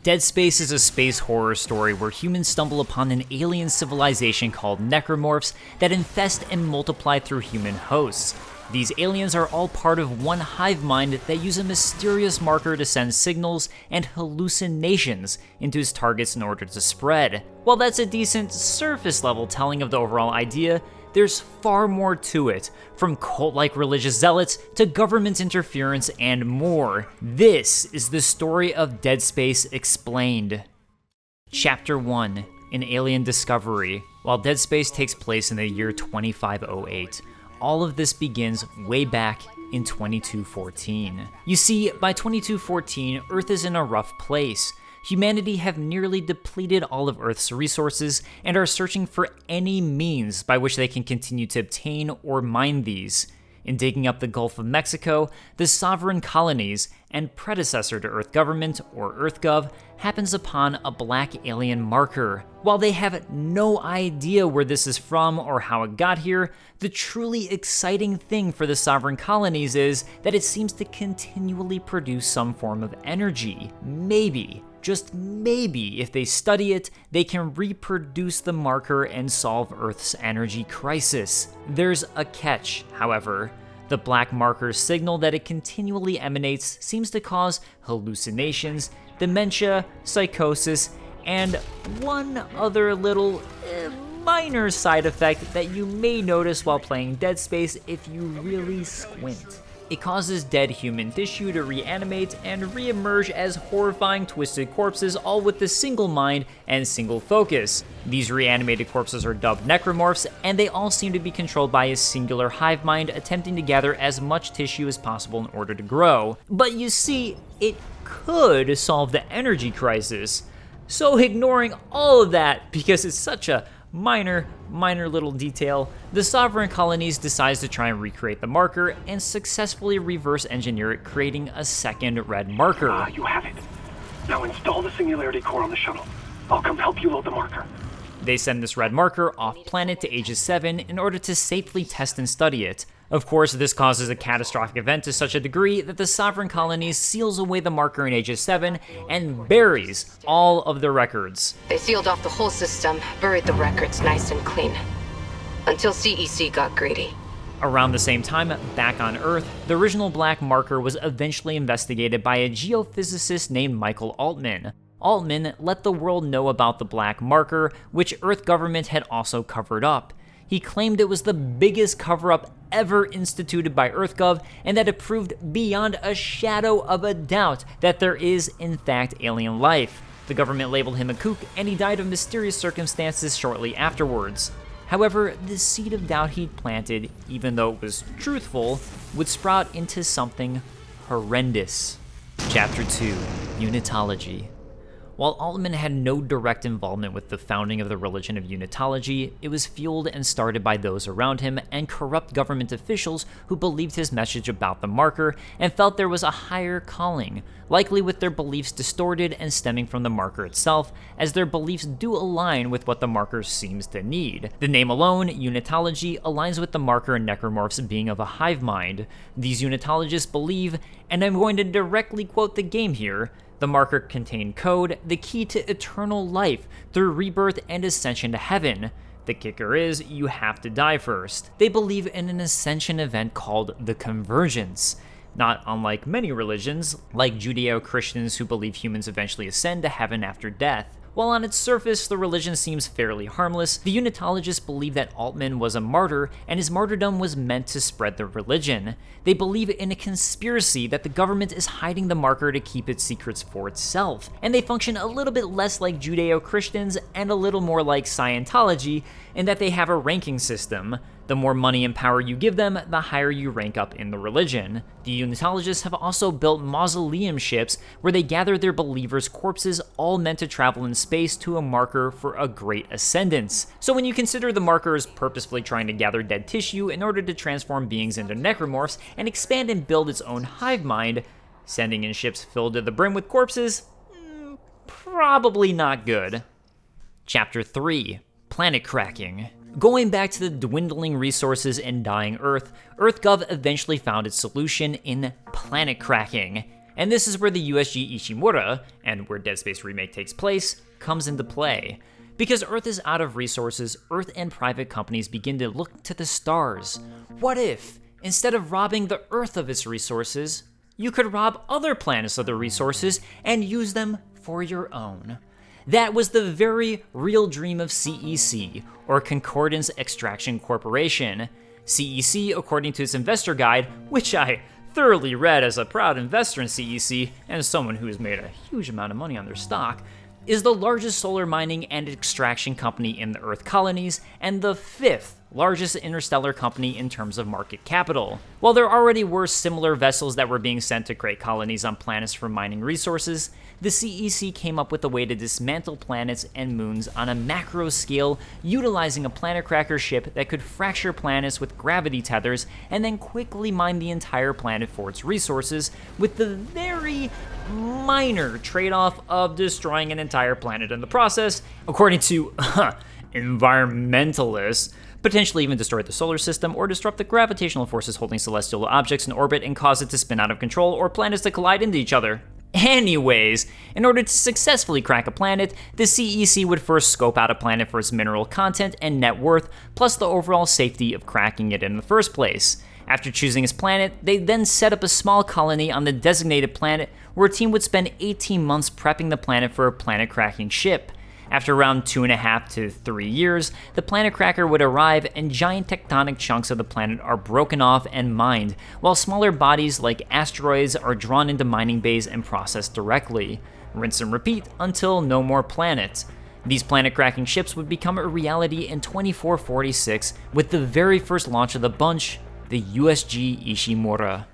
Dead Space is a space horror story where humans stumble upon an alien civilization called Necromorphs that infest and multiply through human hosts. These aliens are all part of one hive mind that use a mysterious marker to send signals and hallucinations into its targets in order to spread. While that's a decent surface level telling of the overall idea, there's far more to it, from cult-like religious zealots to government interference and more. This is the story of Dead Space Explained. Chapter 1, An Alien Discovery. While Dead Space takes place in the year 2508, all of this begins way back in 2214. You see, by 2214, Earth is in a rough place. Humanity have nearly depleted all of Earth's resources and are searching for any means by which they can continue to obtain or mine these. In digging up the Gulf of Mexico, the sovereign colonies and predecessor to Earth government, or EarthGov, happens upon a black alien marker. While they have no idea where this is from or how it got here, the truly exciting thing for the sovereign colonies is that it seems to continually produce some form of energy. Maybe, just maybe, if they study it, they can reproduce the marker and solve Earth's energy crisis. There's a catch, however. The black marker's signal that it continually emanates seems to cause hallucinations, dementia, psychosis, and one other little minor side effect that you may notice while playing Dead Space if you really squint. It causes dead human tissue to reanimate and re-emerge as horrifying twisted corpses, all with a single mind and single focus. These reanimated corpses are dubbed Necromorphs, and they all seem to be controlled by a singular hive mind attempting to gather as much tissue as possible in order to grow. But you see, it could solve the energy crisis. So ignoring all of that, because it's such a minor little detail, the sovereign colonies decides to try and recreate the marker and successfully reverse engineer it, creating a second red marker. You have it. Now install the singularity core on the shuttle. I'll come help you load the marker. They send this red marker off planet to Aegis VII in order to safely test and study it. Of course, this causes a catastrophic event to such a degree that the sovereign colonies seals away the marker in Aegis VII and buries all of the records. They sealed off the whole system, buried the records nice and clean. Until CEC got greedy. Around the same time, back on Earth, the original black marker was eventually investigated by a geophysicist named Michael Altman. Altman let the world know about the black marker, which Earth government had also covered up. He claimed it was the biggest cover-up ever instituted by EarthGov, and that it proved beyond a shadow of a doubt that there is, in fact, alien life. The government labeled him a kook, and he died of mysterious circumstances shortly afterwards. However, the seed of doubt he'd planted, even though it was truthful, would sprout into something horrendous. Chapter 2, Unitology. While Altman had no direct involvement with the founding of the religion of Unitology, it was fueled and started by those around him and corrupt government officials who believed his message about the marker and felt there was a higher calling, likely with their beliefs distorted and stemming from the marker itself, as their beliefs do align with what the marker seems to need. The name alone, Unitology, aligns with the marker and Necromorphs being of a hive mind. These Unitologists believe, and I'm going to directly quote the game here, the marker contained code, the key to eternal life through rebirth and ascension to heaven. The kicker is, you have to die first. They believe in an ascension event called the Convergence. Not unlike many religions, like Judeo-Christians who believe humans eventually ascend to heaven after death. While on its surface, the religion seems fairly harmless, the Unitologists believe that Altman was a martyr, and his martyrdom was meant to spread the religion. They believe in a conspiracy that the government is hiding the marker to keep its secrets for itself, and they function a little bit less like Judeo-Christians and a little more like Scientology, in that they have a ranking system. The more money and power you give them, the higher you rank up in the religion. The Unitologists have also built mausoleum ships where they gather their believers' corpses, all meant to travel in space to a marker for a great ascendance. So when you consider the marker as purposefully trying to gather dead tissue in order to transform beings into necromorphs and expand and build its own hive mind, sending in ships filled to the brim with corpses, probably not good. Chapter 3, Planet Cracking. Going back to the dwindling resources and dying Earth, EarthGov eventually found its solution in planet cracking. And this is where the USG Ishimura, and where Dead Space Remake takes place, comes into play. Because Earth is out of resources, Earth and private companies begin to look to the stars. What if, instead of robbing the Earth of its resources, you could rob other planets of their resources and use them for your own? That was the very real dream of CEC, or Concordance Extraction Corporation. CEC, according to its investor guide, which I thoroughly read as a proud investor in CEC and someone who has made a huge amount of money on their stock, is the largest solar mining and extraction company in the Earth colonies and the 5th largest interstellar company in terms of market capital. While there already were similar vessels that were being sent to create colonies on planets for mining resources, the CEC came up with a way to dismantle planets and moons on a macro scale, utilizing a planet cracker ship that could fracture planets with gravity tethers and then quickly mine the entire planet for its resources, with the very minor trade-off of destroying an entire planet in the process, according to environmentalists. Potentially even destroy the solar system or disrupt the gravitational forces holding celestial objects in orbit and cause it to spin out of control or planets to collide into each other. Anyways, in order to successfully crack a planet, the CEC would first scope out a planet for its mineral content and net worth, plus the overall safety of cracking it in the first place. After choosing its planet, they then set up a small colony on the designated planet where a team would spend 18 months prepping the planet for a planet-cracking ship. After around 2.5 to 3 years, the planet cracker would arrive and giant tectonic chunks of the planet are broken off and mined, while smaller bodies like asteroids are drawn into mining bays and processed directly. Rinse and repeat until no more planet. These planet-cracking ships would become a reality in 2446 with the very first launch of the bunch, the USG Ishimura.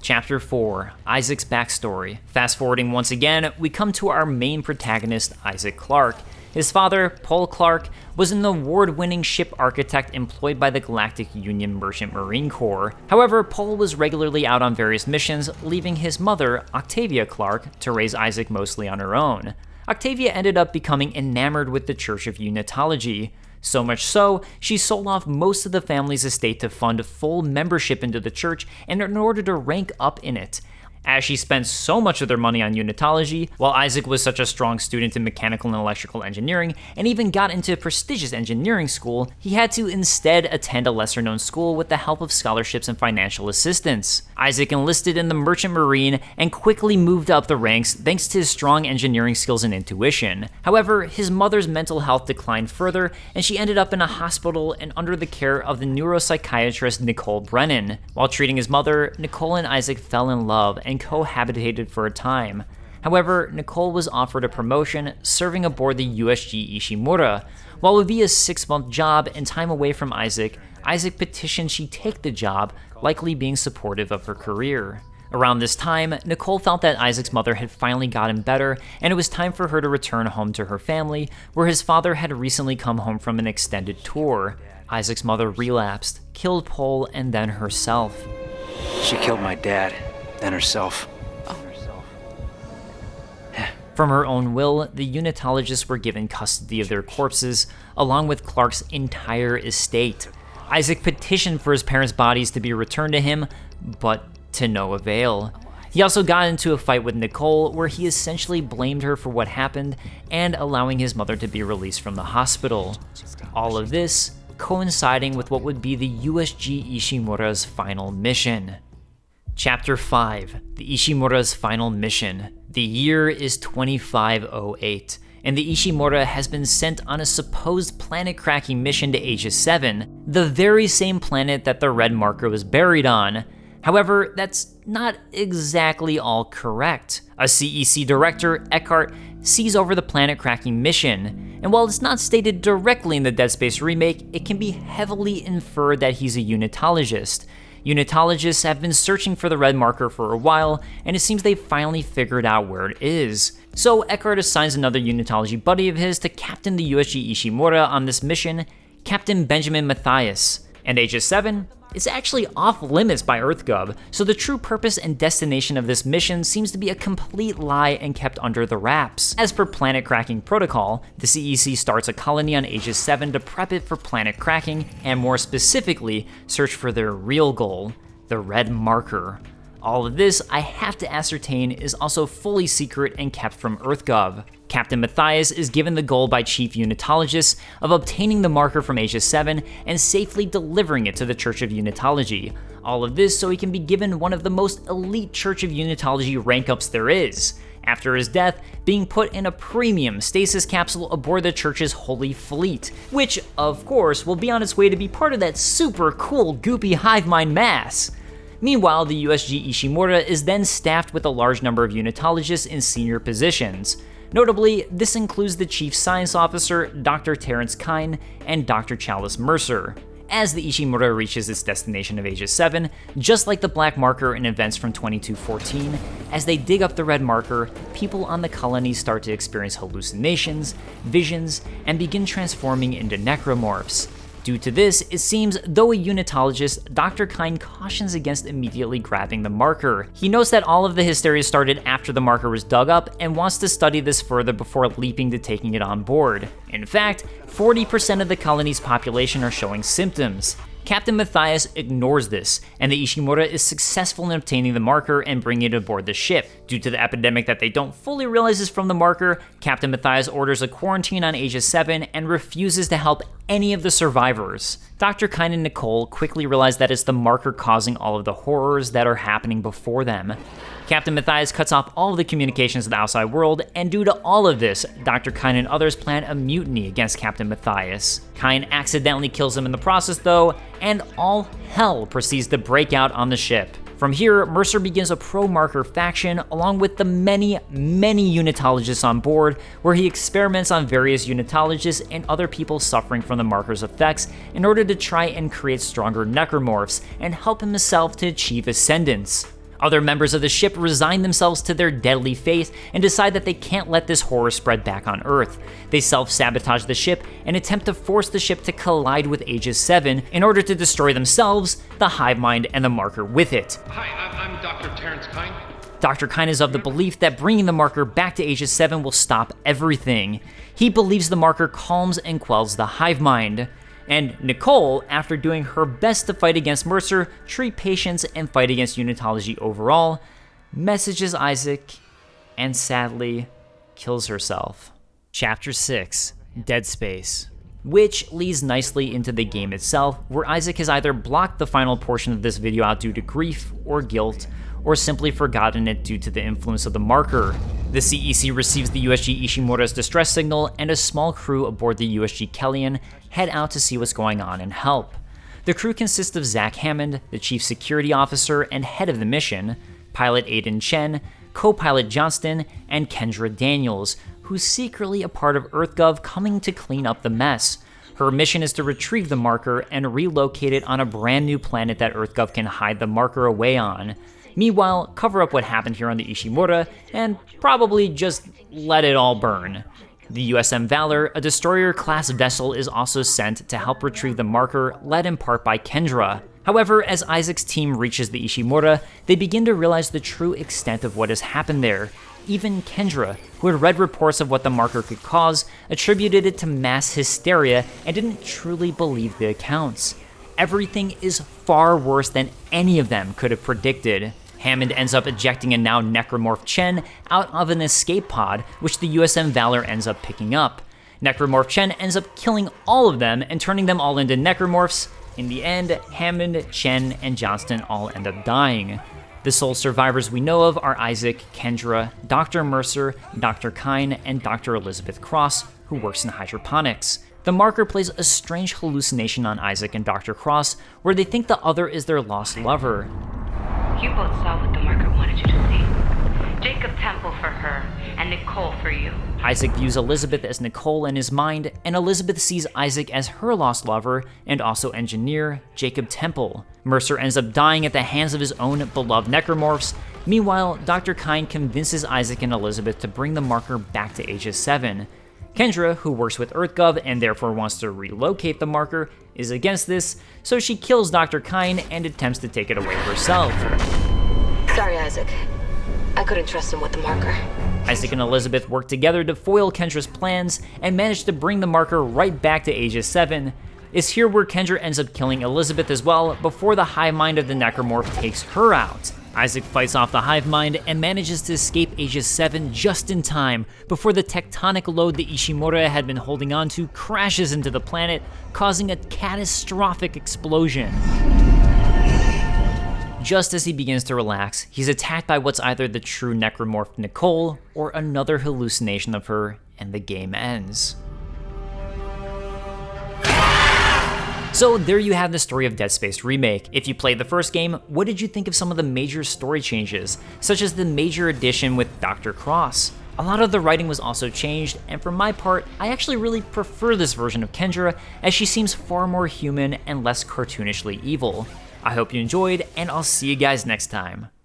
Chapter 4, Isaac's Backstory. Fast forwarding once again, we come to our main protagonist, Isaac Clarke. His father, Paul Clarke, was an award-winning ship architect employed by the Galactic Union Merchant Marine Corps. However, Paul was regularly out on various missions, leaving his mother, Octavia Clarke, to raise Isaac mostly on her own. Octavia ended up becoming enamored with the Church of Unitology. So much so, she sold off most of the family's estate to fund full membership into the church and in order to rank up in it. As she spent so much of their money on Unitology, while Isaac was such a strong student in mechanical and electrical engineering, and even got into a prestigious engineering school, he had to instead attend a lesser-known school with the help of scholarships and financial assistance. Isaac enlisted in the Merchant Marine and quickly moved up the ranks thanks to his strong engineering skills and intuition. However, his mother's mental health declined further, and she ended up in a hospital and under the care of the neuropsychiatrist Nicole Brennan. While treating his mother, Nicole and Isaac fell in love and cohabitated for a time. However, Nicole was offered a promotion serving aboard the USG Ishimura. While it would be a 6-month job and time away from Isaac, Isaac petitioned she take the job, likely being supportive of her career. Around this time, Nicole felt that Isaac's mother had finally gotten better, and it was time for her to return home to her family, where his father had recently come home from an extended tour. Isaac's mother relapsed, killed Paul, and then herself. She killed my dad. And herself. From her own will, the Unitologists were given custody of their corpses, along with Clarke's entire estate. Isaac petitioned for his parents' bodies to be returned to him, but to no avail. He also got into a fight with Nicole, where he essentially blamed her for what happened and allowing his mother to be released from the hospital. All of this coinciding with what would be the USG Ishimura's final mission. Chapter 5, the Ishimura's final mission. The year is 2508, and the Ishimura has been sent on a supposed planet-cracking mission to Aegis VII, the very same planet that the red marker was buried on. However, that's not exactly all correct. A CEC director, Eckhart, sees over the planet-cracking mission, and while it's not stated directly in the Dead Space remake, it can be heavily inferred that he's a Unitologist. Unitologists have been searching for the red marker for a while, and it seems they've finally figured out where it is. So Eckhart assigns another Unitology buddy of his to captain the USG Ishimura on this mission, Captain Benjamin Mathias. And Aegis VII is actually off limits by EarthGov, so the true purpose and destination of this mission seems to be a complete lie and kept under the wraps. As per planet cracking protocol, the CEC starts a colony on Aegis VII to prep it for planet cracking, and more specifically, search for their real goal, the red marker. All of this, I have to ascertain, is also fully secret and kept from EarthGov. Captain Matthias is given the goal by Chief Unitologist of obtaining the marker from Aegis VII and safely delivering it to the Church of Unitology. All of this so he can be given one of the most elite Church of Unitology rank-ups there is. After his death, being put in a premium stasis capsule aboard the Church's Holy Fleet, which, of course, will be on its way to be part of that super cool goopy hive mind mass. Meanwhile, the USG Ishimura is then staffed with a large number of Unitologists in senior positions. Notably, this includes the Chief Science Officer, Dr. Terrence Kine, and Dr. Chalice Mercer. As the Ishimura reaches its destination of Aegis VII, just like the Black Marker in events from 2214, as they dig up the red marker, people on the colony start to experience hallucinations, visions, and begin transforming into necromorphs. Due to this, it seems, though a Unitologist, Dr. Kine cautions against immediately grabbing the marker. He notes that all of the hysteria started after the marker was dug up and wants to study this further before leaping to taking it on board. In fact, 40% of the colony's population are showing symptoms. Captain Matthias ignores this, and the Ishimura is successful in obtaining the marker and bringing it aboard the ship. Due to the epidemic that they don't fully realize is from the marker, Captain Matthias orders a quarantine on Aegis VII and refuses to help any of the survivors. Dr. Kine and Nicole quickly realize that it's the marker causing all of the horrors that are happening before them. Captain Matthias cuts off all of the communications with the outside world, and due to all of this, Dr. Kine and others plan a mutiny against Captain Matthias. Kine accidentally kills him in the process though, and all hell proceeds to break out on the ship. From here, Mercer begins a pro-marker faction along with the many Unitologists on board, where he experiments on various Unitologists and other people suffering from the marker's effects in order to try and create stronger necromorphs and help himself to achieve ascendance. Other members of the ship resign themselves to their deadly fate and decide that they can't let this horror spread back on Earth. They self-sabotage the ship and attempt to force the ship to collide with Aegis VII in order to destroy themselves, the hive mind, and the marker with it. Hi, I'm Dr. Terrence Kine. Dr. Kine is of the belief that bringing the marker back to Aegis VII will stop everything. He believes the marker calms and quells the hive mind. And Nicole, after doing her best to fight against Mercer, treat patients, and fight against Unitology overall, messages Isaac and sadly kills herself. Chapter 6, Dead Space, which leads nicely into the game itself, where Isaac has either blocked the final portion of this video out due to grief or guilt, or simply forgotten it due to the influence of the marker. The CEC receives the USG Ishimura's distress signal, and a small crew aboard the USG Kellion head out to see what's going on and help. The crew consists of Zach Hammond, the chief security officer and head of the mission, pilot Aiden Chen, co-pilot Johnston, and Kendra Daniels, who's secretly a part of EarthGov coming to clean up the mess. Her mission is to retrieve the marker and relocate it on a brand new planet that EarthGov can hide the marker away on. Meanwhile, cover up what happened here on the Ishimura, and probably just let it all burn. The USM Valor, a destroyer-class vessel, is also sent to help retrieve the marker, led in part by Kendra. However, as Isaac's team reaches the Ishimura, they begin to realize the true extent of what has happened there. Even Kendra, who had read reports of what the marker could cause, attributed it to mass hysteria and didn't truly believe the accounts. Everything is far worse than any of them could have predicted. Hammond ends up ejecting a now Necromorph Chen out of an escape pod, which the USM Valor ends up picking up. Necromorph Chen ends up killing all of them and turning them all into Necromorphs. In the end, Hammond, Chen, and Johnston all end up dying. The sole survivors we know of are Isaac, Kendra, Dr. Mercer, Dr. Kine, and Dr. Elizabeth Cross, who works in hydroponics. The marker plays a strange hallucination on Isaac and Dr. Cross, where they think the other is their lost lover. You both saw what the marker wanted you to see. Jacob Temple for her, and Nicole for you. Isaac views Elizabeth as Nicole in his mind, and Elizabeth sees Isaac as her lost lover, and also engineer Jacob Temple. Mercer ends up dying at the hands of his own beloved Necromorphs. Meanwhile, Dr. Kine convinces Isaac and Elizabeth to bring the marker back to Aegis VII. Kendra, who works with EarthGov and therefore wants to relocate the marker, is against this, so she kills Dr. Kine and attempts to take it away herself. Sorry, Isaac. I couldn't trust him with the marker. Isaac and Elizabeth work together to foil Kendra's plans and manage to bring the marker right back to Aegis VII. It's here where Kendra ends up killing Elizabeth as well, before the hive mind of the Necromorph takes her out. Isaac fights off the hive mind and manages to escape Aegis VII just in time before the tectonic load the Ishimura had been holding onto crashes into the planet, causing a catastrophic explosion. Just as he begins to relax, he's attacked by what's either the true necromorph Nicole or another hallucination of her, and the game ends. So there you have the story of Dead Space Remake. If you played the first game, what did you think of some of the major story changes, such as the major addition with Dr. Cross? A lot of the writing was also changed, and for my part, I actually really prefer this version of Kendra, as she seems far more human and less cartoonishly evil. I hope you enjoyed, and I'll see you guys next time.